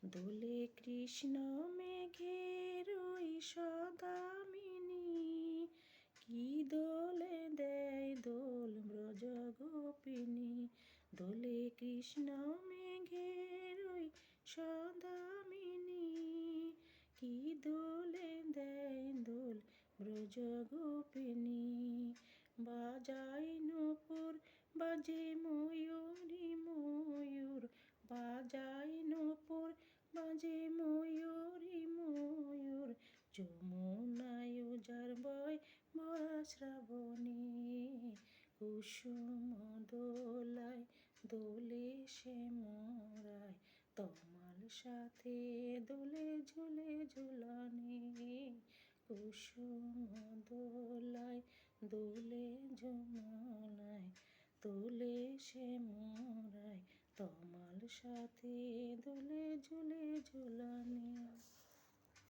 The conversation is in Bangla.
দোলে কৃষ্ণ মেঘের ওই সদামিনী, কি দোলে দেয় দোল ব্রজ গোপিনী। দোলে কৃষ্ণ মেঘের ওই সদামিনী, কি দোলে দেয় দোল ব্রজ গোপিনী। বাজায় নূপুর বাজে ময়ূরী ময়ূর, বাজায় নূপুর বাজে ময়ূরী ময়ূর। যমুনায় উজার বয় ভরা শ্রাবণী, কুসুম দোলায় দোলে সে মরায়। তমাল সাথে দোলে ঝুলে ঝুলনে, কুসুম দোলায় দোলে যমুনায়, দোলে সে মরায়। তমাল সাথে দোলে ঝুলে ঝুলনে।